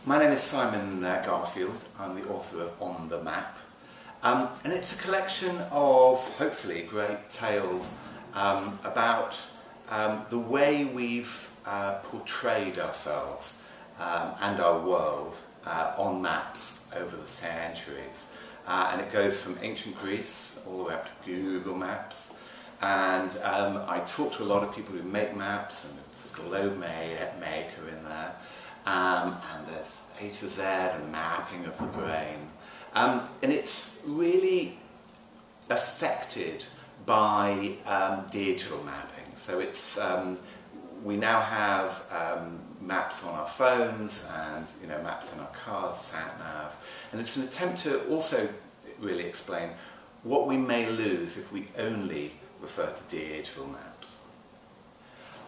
My name is Simon Garfield. I'm the author of On the Map. And it's a collection of, hopefully, great tales about the way we've portrayed ourselves and our world on maps over the centuries. And it goes from ancient Greece all the way up to Google Maps. And I talk to a lot of people who make maps, and there's a globe maker in there. And there's A to Z and mapping of the brain. And it's really affected by digital mapping. So it's, we now have maps on our phones and maps in our cars, sat-nav. And it's an attempt to also really explain what we may lose if we only refer to digital maps.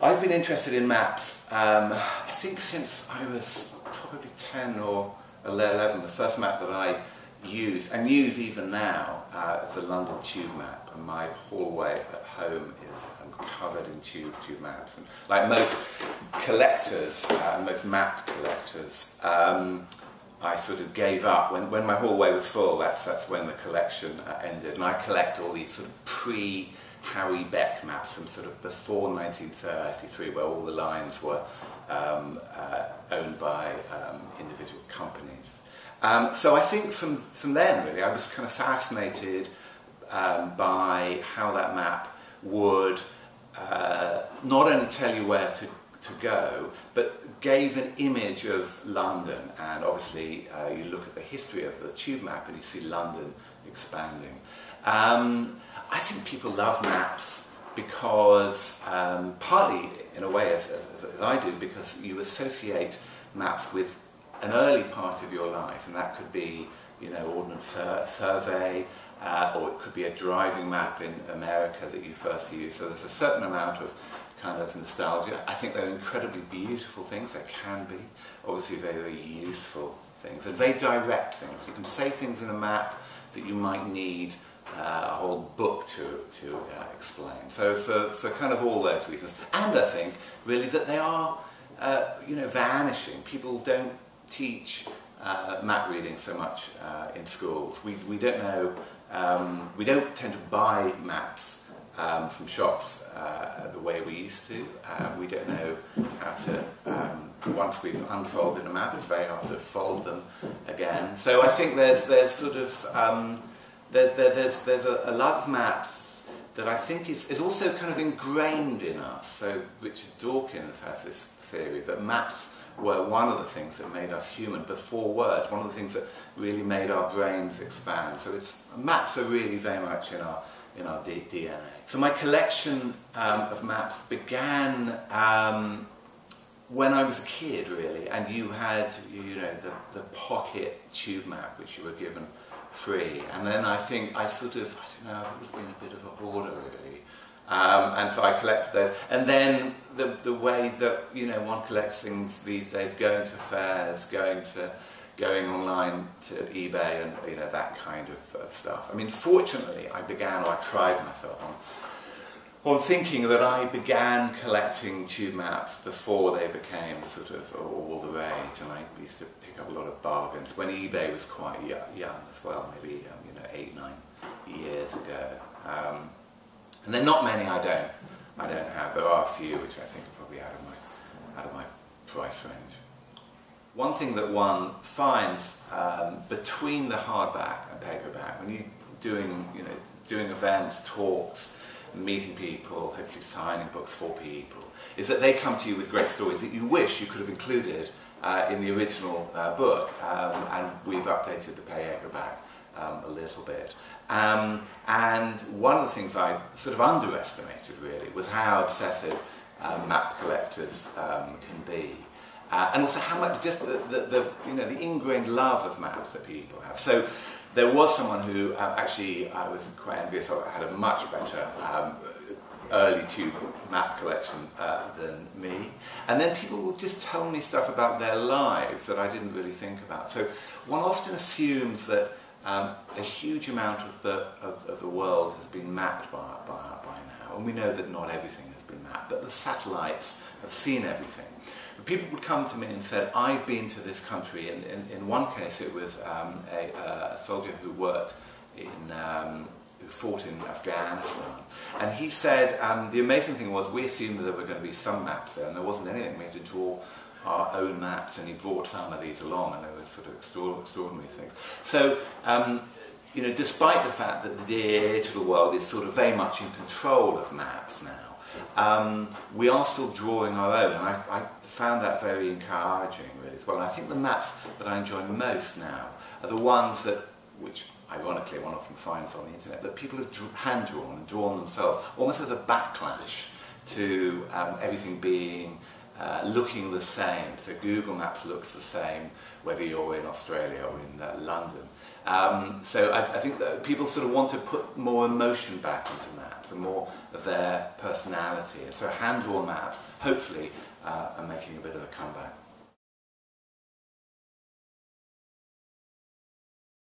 I've been interested in maps, I think since I was probably 10 or 11. The first map that I used, and use even now, is a London tube map, and my hallway at home is covered in tube maps. And like most collectors, most map collectors, I sort of gave up. When my hallway was full, that's when the collection ended. And I collect all these sort of pre-Harry Beck maps from sort of before 1933, where all the lines were owned by individual companies. So I think from then, really, I was kind of fascinated by how that map would not only tell you where to go, but gave an image of London. And obviously, you look at the history of the tube map and you see London expanding. I think people love maps because, partly in a way as I do, because you associate maps with an early part of your life, and that could be, Ordnance Survey, or it could be a driving map in America that you first used. So there's a certain amount of kind of nostalgia. I think they're incredibly beautiful things. They can be, obviously, very, very useful things, and very direct things. You can say things in a map that you might need a whole book to explain. So for kind of all those reasons, and I think really that they are vanishing. People don't teach map reading so much in schools. We don't know. We don't tend to buy maps from shops the way we used to. We don't know how to. Once we've unfolded a map, it's very hard to fold them again. So I think there's sort of there's a lot of maps that I think is also kind of ingrained in us. So Richard Dawkins has this theory that maps were one of the things that made us human before words, one of the things that really made our brains expand. So maps are really very much in our DNA. So my collection of maps began when I was a kid, really, and you had the pocket tube map which you were given free, and then I think I don't know, I've always been a bit of a hoarder, really. And so I collected those, and then the way that one collects things these days, going to fairs, going online to eBay, and that kind of stuff. I mean, fortunately, I tried myself on thinking that I began collecting tube maps before they became sort of all the rage, and I used to pick up a lot of bargains when eBay was quite young as well, maybe 8-9 years ago. And there are not many I don't have. There are a few which I think are probably out of my price range. One thing that one finds between the hardback and paperback, when you're doing events, talks, meeting people, hopefully signing books for people, is that they come to you with great stories that you wish you could have included in the original book, and we've updated the paperback a little bit. And one of the things I sort of underestimated, really, was how obsessive map collectors can be. And also how much just the ingrained love of maps that people have. So there was someone who actually I was quite envious of, had a much better early tube map collection than me. And then people would just tell me stuff about their lives that I didn't really think about. So one often assumes that a huge amount of the world has been mapped by now, and we know that not everything has been been mapped, but the satellites have seen everything. But people would come to me and said, I've been to this country. In one case, it was a soldier who worked in, who fought in Afghanistan. And he said, the amazing thing was, we assumed that there were going to be some maps there, and there wasn't anything. We had to draw our own maps, and he brought some of these along, and they were sort of extraordinary things. So, you know, despite the fact that the digital world is sort of very much in control of maps now, we are still drawing our own, and I found that very encouraging, really, as well. And I think the maps that I enjoy most now are the ones that, which ironically one often finds on the internet, that people have hand-drawn and drawn themselves, almost as a backlash to everything being looking the same. So Google Maps looks the same whether you're in Australia or in London. So I think that people sort of want to put more emotion back into maps and more of their personality. And so hand-drawn maps, hopefully, are making a bit of a comeback.